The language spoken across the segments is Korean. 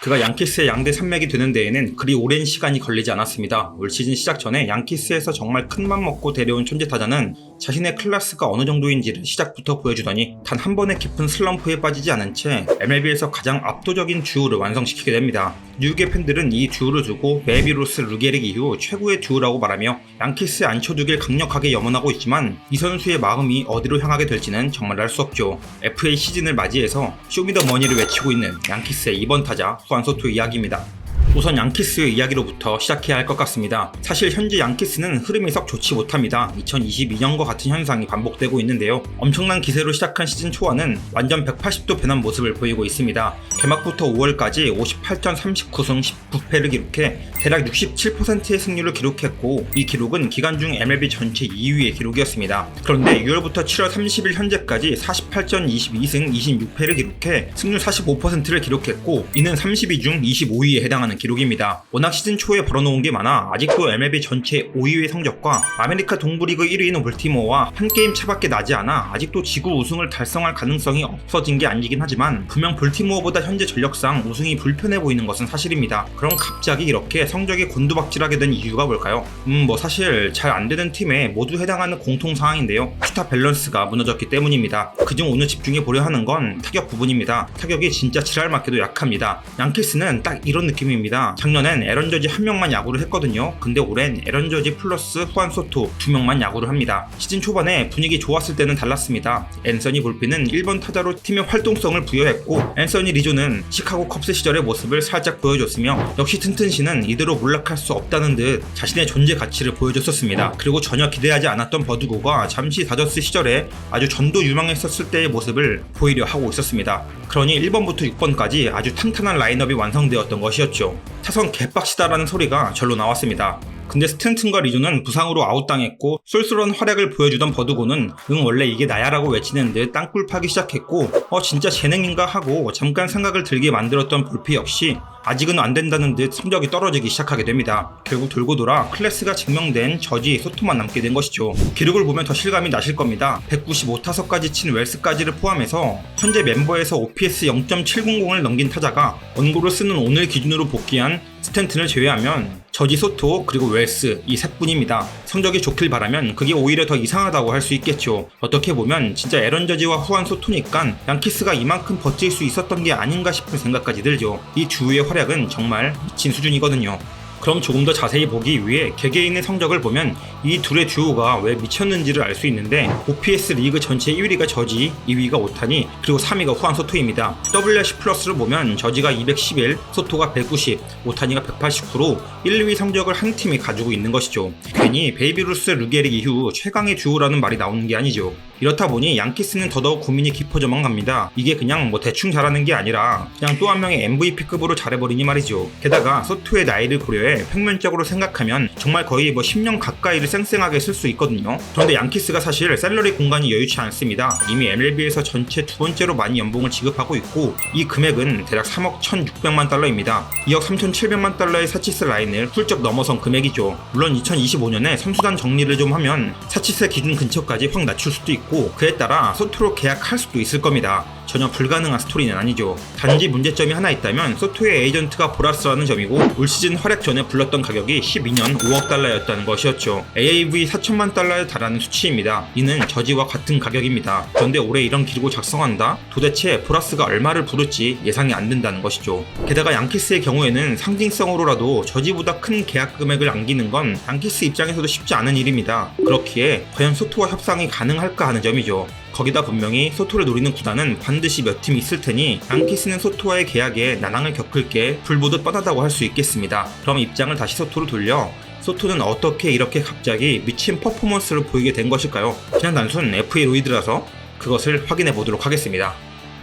그가 양키스의 양대 산맥이 되는 데에는 그리 오랜 시간이 걸리지 않았습니다. 올 시즌 시작 전에 양키스에서 정말 큰맘 먹고 데려온 천재 타자는 자신의 클래스가 어느 정도인지를 시작부터 보여주더니 단 한 번의 깊은 슬럼프에 빠지지 않은 채 MLB에서 가장 압도적인 듀오를 완성시키게 됩니다. 뉴욕의 팬들은 이 듀오를 두고 베이비루스 루게릭 이후 최고의 듀오라고 말하며 양키스에 앉혀두길 강력하게 염원하고 있지만 이 선수의 마음이 어디로 향하게 될지는 정말 알 수 없죠. FA 시즌을 맞이해서 쇼미더머니를 외치고 있는 양키스의 2번 타자 후안 소토의 이야기입니다. 우선 양키스의 이야기로부터 시작해야 할 것 같습니다. 사실 현재 양키스는 흐름이 썩 좋지 못합니다. 2022년과 같은 현상이 반복되고 있는데요. 엄청난 기세로 시작한 시즌 초반은 완전 180도 변한 모습을 보이고 있습니다. 개막부터 5월까지 58전 39승 19패를 기록해 대략 67%의 승률을 기록했고 이 기록은 기간 중 MLB 전체 2위의 기록이었습니다. 그런데 6월부터 7월 30일 현재까지 48전 22승 26패를 기록해 승률 45%를 기록했고 이는 32중 25위에 해당하는 기록입니다. 워낙 시즌 초에 벌어놓은 게 많아 아직도 MLB 전체 5위의 성적과 아메리카 동부리그 1위인 볼티모어와 한 게임 차밖에 나지 않아 아직도 지구 우승을 달성할 가능성이 없어진 게 아니긴 하지만 분명 볼티모어보다 현재 전력상 우승이 불편해 보이는 것은 사실입니다. 그럼 갑자기 이렇게 성적이 곤두박질하게 된 이유가 뭘까요? 사실 잘 안되는 팀에 모두 해당하는 공통사항인데요. 투타 밸런스가 무너졌기 때문입니다. 그중 오늘 집중해보려 하는 건 타격 부분입니다. 타격이 진짜 지랄맞게도 약합니다. 양키스는 딱 이런 느낌입니다. 작년엔 에런 저지 한 명만 야구를 했거든요. 근데 올해는 에런 저지 플러스 후안 소토 두 명만 야구를 합니다. 시즌 초반에 분위기 좋았을 때는 달랐습니다. 앤서니 볼피는 1번 타자로 팀의 활동성을 부여했고 앤서니 리조는 시카고 컵스 시절의 모습을 살짝 보여줬으며 역시 튼튼시는 이대로 몰락할 수 없다는 듯 자신의 존재 가치를 보여줬었습니다. 그리고 전혀 기대하지 않았던 버드고가 잠시 다저스 시절에 아주 전도 유망했었을 때의 모습을 보이려 하고 있었습니다. 그러니 1번부터 6번까지 아주 탄탄한 라인업이 완성되었던 것이었죠. 타선 개빡시다라는 소리가 절로 나왔습니다. 근데 스탠튼과 리조는 부상으로 아웃당했고 쏠쏠한 활약을 보여주던 버드고는 원래 이게 나야라고 외치는 듯 땅굴 파기 시작했고 진짜 재능인가 하고 잠깐 생각을 들게 만들었던 볼피 역시 아직은 안 된다는 듯 성적이 떨어지기 시작하게 됩니다. 결국 돌고 돌아 클래스가 증명된 저지 소토만 남게 된 것이죠. 기록을 보면 더 실감이 나실 겁니다. 195타석까지 친 웰스까지를 포함해서 현재 멤버에서 OPS 0.700을 넘긴 타자가 원고를 쓰는 오늘 기준으로 복귀한 스탠튼을 제외하면 저지 소토 그리고 웰스 이 세 분입니다. 성적이 좋길 바라면 그게 오히려 더 이상하다고 할 수 있겠죠. 어떻게 보면 진짜 에런 저지와 후안 소토니까 양키스가 이만큼 버틸 수 있었던 게 아닌가 싶은 생각까지 들죠. 이 듀오의 활약은 정말 미친 수준이거든요. 그럼 조금 더 자세히 보기 위해 개개인의 성적을 보면 이 둘의 듀오가 왜 미쳤는지를 알 수 있는데 OPS 리그 전체 1위가 저지, 2위가 오타니, 그리고 3위가 후안 소토입니다. WRC 플러스를 보면 저지가 211, 소토가 190, 오타니가 189로 1, 2위 성적을 한 팀이 가지고 있는 것이죠. 괜히 베이비루스 루게릭 이후 최강의 듀오라는 말이 나오는 게 아니죠. 이렇다 보니 양키스는 더더욱 고민이 깊어져만 갑니다. 이게 그냥 대충 잘하는 게 아니라 그냥 또 한 명의 MVP급으로 잘해버리니 말이죠. 게다가 소토의 나이를 고려해 평면적으로 생각하면 정말 거의 10년 가까이를 쌩쌩하게 쓸 수 있거든요. 그런데 양키스가 사실 샐러리 공간이 여유치 않습니다. 이미 MLB에서 전체 두 번째로 많이 연봉을 지급하고 있고 이 금액은 대략 3억 1,600만 달러입니다. 2억 3,700만 달러의 사치세 라인을 훌쩍 넘어선 금액이죠. 물론 2025년에 선수단 정리를 좀 하면 사치세 기준 근처까지 확 낮출 수도 있고 그에 따라 소토로 계약할 수도 있을 겁니다. 전혀 불가능한 스토리는 아니죠. 단지 문제점이 하나 있다면 소토의 에이전트가 보라스라는 점이고 올 시즌 활약 전에 불렀던 가격이 12년 5억 달러였다는 것이었죠. AAV 4천만 달러에 달하는 수치입니다. 이는 저지와 같은 가격입니다. 그런데 올해 이런 기록을 작성한다? 도대체 보라스가 얼마를 부를지 예상이 안 된다는 것이죠. 게다가 양키스의 경우에는 상징성으로라도 저지보다 큰 계약 금액을 안기는 건 양키스 입장에서도 쉽지 않은 일입니다. 그렇기에 과연 소토와 협상이 가능할까 하는 점이죠. 거기다 분명히 소토를 노리는 구단은 반드시 몇 팀 있을 테니 양키스는 소토와의 계약에 난항을 겪을 게 불보듯 뻔하다고 할 수 있겠습니다. 그럼 입장을 다시 소토로 돌려 소토는 어떻게 이렇게 갑자기 미친 퍼포먼스를 보이게 된 것일까요? 그냥 단순 FA 로이드라서 그것을 확인해 보도록 하겠습니다.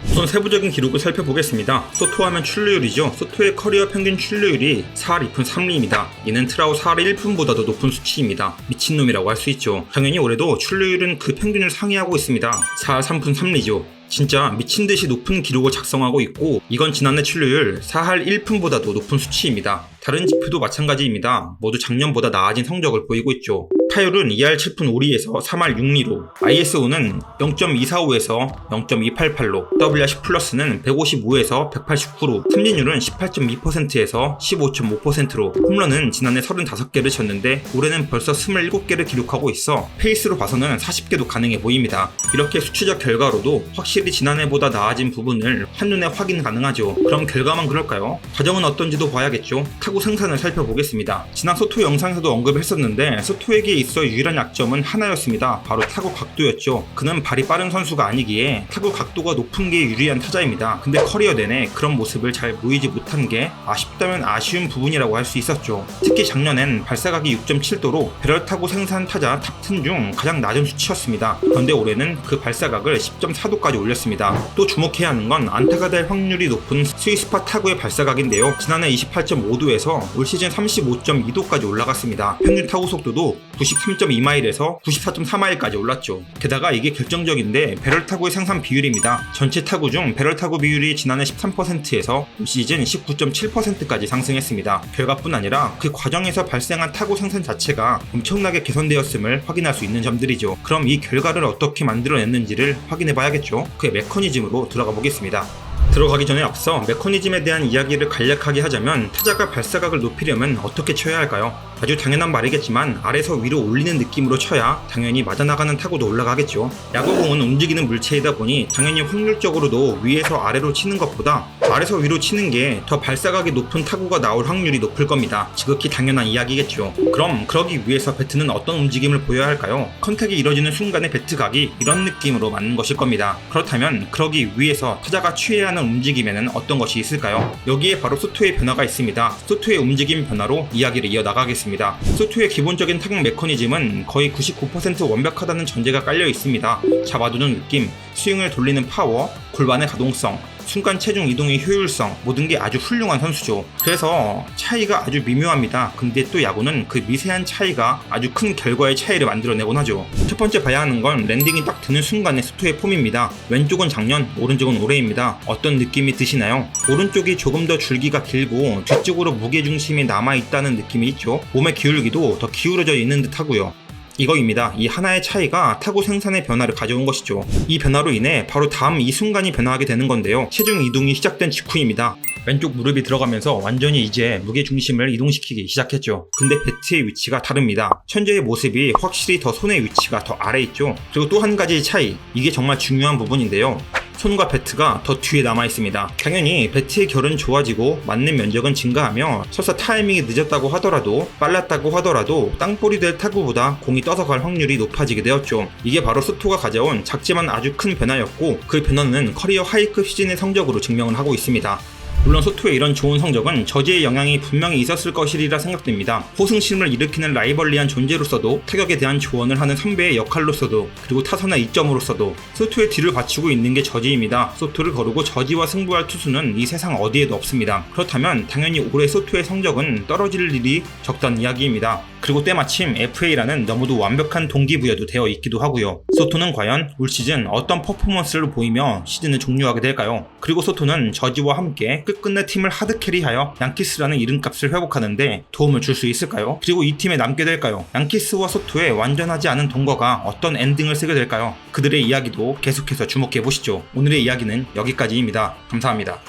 우선 세부적인 기록을 살펴보겠습니다. 소토 하면 출루율이죠. 소토의 커리어 평균 출루율이 4할 2푼 3리입니다. 이는 트라우 4할 1푼보다도 높은 수치입니다. 미친놈이라고 할 수 있죠. 당연히 올해도 출루율은 그 평균을 상회하고 있습니다. 4할 3푼 3리죠. 진짜 미친듯이 높은 기록을 작성하고 있고 이건 지난해 출루율 4할 1푼보다도 높은 수치입니다. 다른 지표도 마찬가지입니다. 모두 작년보다 나아진 성적을 보이고 있죠. 타율은 2할 7푼 5리에서 3할 6리로, ISO는 0.245에서 0.288로, WRC 플러스는 155에서 189로, 삼진율은 18.2%에서 15.5%로, 홈런은 지난해 35개를 쳤는데 올해는 벌써 27개를 기록하고 있어 페이스로 봐서는 40개도 가능해 보입니다. 이렇게 수치적 결과로도 확실히 지난해보다 나아진 부분을 한눈에 확인 가능하죠. 그럼 결과만 그럴까요? 과정은 어떤지도 봐야겠죠. 타구 생산을 살펴보겠습니다. 지난 소토 영상에서도 언급했었는데 소토에게 있어 유일한 약점은 하나였습니다. 바로 타구 각도였죠. 그는 발이 빠른 선수가 아니기에 타구 각도가 높은 게 유리한 타자입니다. 근데 커리어 내내 그런 모습을 잘 보이지 못한 게 아쉽다면 아쉬운 부분이라고 할 수 있었죠. 특히 작년엔 발사각이 6.7도로 배럴 타구 생산 타자 탑10 중 가장 낮은 수치였습니다. 그런데 올해는 그 발사각을 10.4도까지 올렸습니다. 또 주목해야 하는 건 안타가 될 확률이 높은 스위스파 타구의 발사각인데요. 지난해 28.5도에서 올 시즌 35.2도까지 올라갔습니다. 평균 타구 속도도 93.2마일에서 94.4마일까지 올랐죠. 게다가 이게 결정적인데 배럴 타구의 생산 비율입니다. 전체 타구 중 배럴 타구 비율이 지난해 13%에서 올 시즌 19.7%까지 상승했습니다. 결과뿐 아니라 그 과정에서 발생한 타구 생산 자체가 엄청나게 개선되었음을 확인할 수 있는 점들이죠. 그럼 이 결과를 어떻게 만들어냈는지를 확인해 봐야겠죠. 그의 메커니즘으로 들어가 보겠습니다. 들어가기 전에 앞서 메커니즘에 대한 이야기를 간략하게 하자면 타자가 발사각을 높이려면 어떻게 쳐야 할까요? 아주 당연한 말이겠지만 아래서 위로 올리는 느낌으로 쳐야 당연히 맞아나가는 타구도 올라가겠죠. 야구공은 움직이는 물체이다 보니 당연히 확률적으로도 위에서 아래로 치는 것보다 아래서 위로 치는 게 더 발사각이 높은 타구가 나올 확률이 높을 겁니다. 지극히 당연한 이야기겠죠. 그럼 그러기 위해서 배트는 어떤 움직임을 보여야 할까요? 컨택이 이뤄지는 순간의 배트각이 이런 느낌으로 맞는 것일 겁니다. 그렇다면 그러기 위해서 타자가 취해야 하는 움직임에는 어떤 것이 있을까요? 여기에 바로 소토의 변화가 있습니다. 소토의 움직임 변화로 이야기를 이어나가겠습니다. 소토의 기본적인 타격 메커니즘은 거의 99% 완벽하다는 전제가 깔려 있습니다. 잡아두는 느낌, 스윙을 돌리는 파워, 골반의 가동성, 순간 체중 이동의 효율성, 모든 게 아주 훌륭한 선수죠. 그래서 차이가 아주 미묘합니다. 근데 또 야구는 그 미세한 차이가 아주 큰 결과의 차이를 만들어내곤 하죠. 첫 번째 봐야 하는 건 랜딩이 딱 드는 순간의 소토의 폼입니다. 왼쪽은 작년, 오른쪽은 올해입니다. 어떤 느낌이 드시나요? 오른쪽이 조금 더 줄기가 길고 뒤쪽으로 무게중심이 남아있다는 느낌이 있죠. 몸의 기울기도 더 기울어져 있는 듯 하고요. 이거입니다. 이 하나의 차이가 타구 생산의 변화를 가져온 것이죠. 이 변화로 인해 바로 다음 이 순간이 변화하게 되는 건데요. 체중 이동이 시작된 직후입니다. 왼쪽 무릎이 들어가면서 완전히 이제 무게중심을 이동시키기 시작했죠. 근데 배트의 위치가 다릅니다. 현재의 모습이 확실히 더 손의 위치가 더 아래 있죠. 그리고 또 한 가지의 차이, 이게 정말 중요한 부분인데요. 손과 배트가 더 뒤에 남아있습니다. 당연히 배트의 결은 좋아지고 맞는 면적은 증가하며 설사 타이밍이 늦었다고 하더라도 빨랐다고 하더라도 땅볼이 될 타구보다 공이 떠서 갈 확률이 높아지게 되었죠. 이게 바로 소토가 가져온 작지만 아주 큰 변화였고 그 변화는 커리어 하이급 시즌의 성적으로 증명을 하고 있습니다. 물론 소토의 이런 좋은 성적은 저지의 영향이 분명히 있었을 것이라 생각됩니다. 호승심을 일으키는 라이벌리한 존재로서도 타격에 대한 조언을 하는 선배의 역할로서도 그리고 타선의 이점으로서도 소토의 뒤를 받치고 있는 게 저지입니다. 소토를 거르고 저지와 승부할 투수는 이 세상 어디에도 없습니다. 그렇다면 당연히 올해 소토의 성적은 떨어질 일이 적다는 이야기입니다. 그리고 때마침 FA라는 너무도 완벽한 동기부여도 되어 있기도 하고요. 소토는 과연 올 시즌 어떤 퍼포먼스를 보이며 시즌을 종료하게 될까요? 그리고 소토는 저지와 함께 끝끝내 팀을 하드캐리하여 양키스라는 이름값을 회복하는데 도움을 줄 수 있을까요? 그리고 이 팀에 남게 될까요? 양키스와 소토의 완전하지 않은 동거가 어떤 엔딩을 쓰게 될까요? 그들의 이야기도 계속해서 주목해보시죠. 오늘의 이야기는 여기까지입니다. 감사합니다.